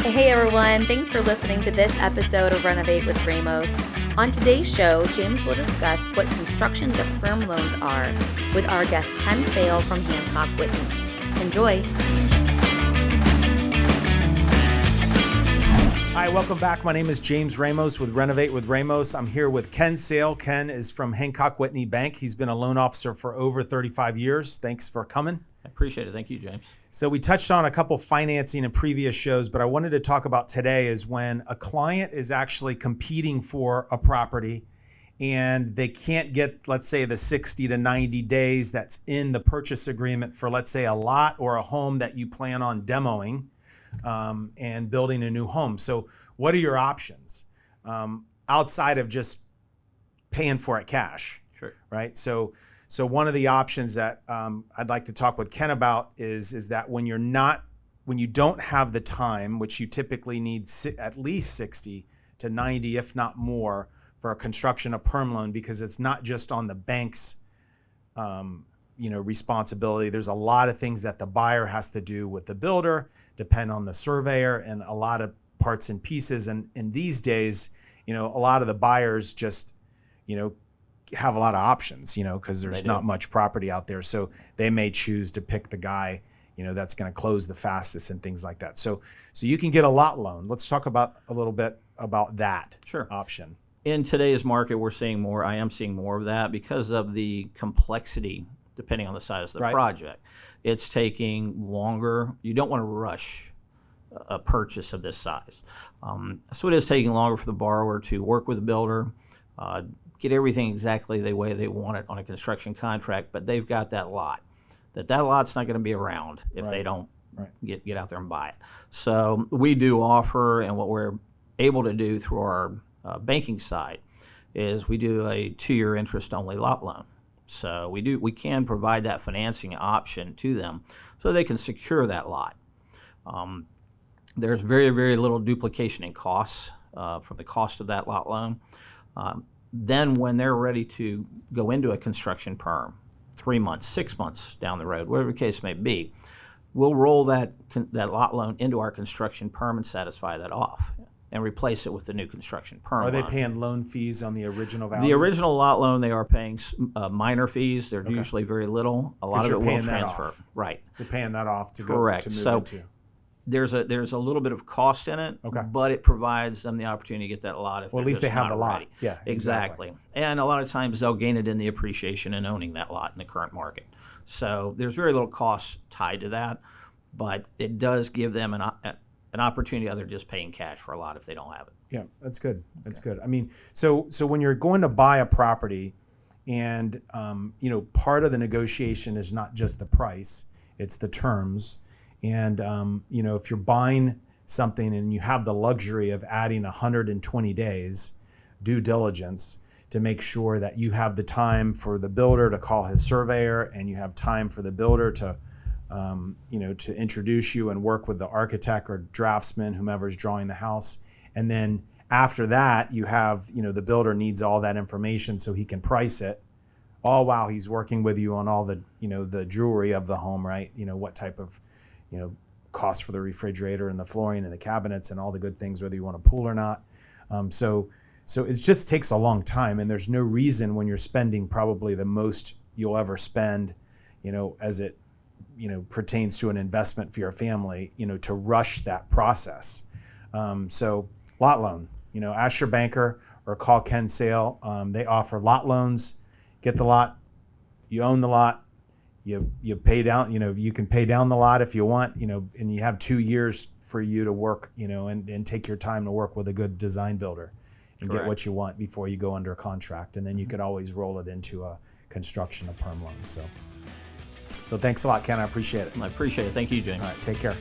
Hey everyone, thanks for listening to this episode of Renovate with Ramos. On today's show, James will discuss what construction to perm loans are with our guest Ken Sale from Hancock Whitney. Enjoy. Hi, welcome back. My name is James Ramos with Renovate with Ramos. I'm here with Ken Sale. Ken is from Hancock Whitney Bank. He's been a loan officer for over 35 years. Thanks for coming. I appreciate it. Thank you, James. So we touched on a couple financing in previous shows, but I wanted to talk about today is when a client is actually competing for a property and they can't get, let's say, the 60 to 90 days that's in the purchase agreement for, let's say, a lot or a home that you plan on demoing and building a new home. So what are your options outside of just paying for it cash? Sure. Right. So one of the options that I'd like to talk with Ken about is that when you don't have the time, which you typically need at least 60 to 90, if not more, for a construction of perm loan, because it's not just on the bank's responsibility. There's a lot of things that the buyer has to do with the builder, depend on the surveyor, and a lot of parts and pieces. And in these days, a lot of the buyers just, have a lot of options, because there's not much property out there. So they may choose to pick the guy, that's going to close the fastest and things like that. So you can get a lot loan. Let's talk about a little bit about that option. In today's market, I am seeing more of that because of the complexity, depending on the size of the project. It's taking longer. You don't want to rush a purchase of this size. So it is taking longer for the borrower to work with the builder, get everything exactly the way they want it on a construction contract, but they've got that lot. That lot's not going to be around if they don't get out there and buy it. So we do offer, and what we're able to do through our banking side is we do a 2-year interest-only lot loan. So we can provide that financing option to them so they can secure that lot. There's very, very little duplication in costs from the cost of that lot loan. Then when they're ready to go into a construction perm, 3 months, 6 months down the road, whatever the case may be, we'll roll that lot loan into our construction perm and satisfy that off and replace it with the new construction perm Are they loan. paying loan fees on the original value? The original lot loan, they are paying minor fees. They're usually very little. A lot of it will transfer. Right. You're paying that off to Correct. Go to move so into. There's a little bit of cost in it, but it provides them the opportunity to get that lot if at least they have the lot. Yeah, exactly. And a lot of times they'll gain it in the appreciation and owning that lot in the current market. So there's very little cost tied to that, but it does give them an opportunity other than just paying cash for a lot if they don't have it. Yeah, that's good. That's good. I mean, so when you're going to buy a property, and part of the negotiation is not just the price; it's the terms. And if you're buying something and you have the luxury of adding 120 days due diligence to make sure that you have the time for the builder to call his surveyor, and you have time for the builder to to introduce you and work with the architect or draftsman, whomever's drawing the house. And then after that, you have, the builder needs all that information so he can price it, all while he's working with you on all the, the jewelry of the home, right? What type of, cost for the refrigerator and the flooring and the cabinets and all the good things, whether you want a pool or not. So it just takes a long time, and there's no reason when you're spending probably the most you'll ever spend, as it, pertains to an investment for your family, to rush that process. So lot loan, ask your banker or call Ken Sale. They offer lot loans. Get the lot, you own the lot. You pay down, you can pay down the lot if you want, and you have 2 years for you to work, and take your time to work with a good design builder and get what you want before you go under a contract. And then you could always roll it into a construction of perm loan. So thanks a lot, Ken. I appreciate it. I appreciate it. Thank you, James. All right. Take care.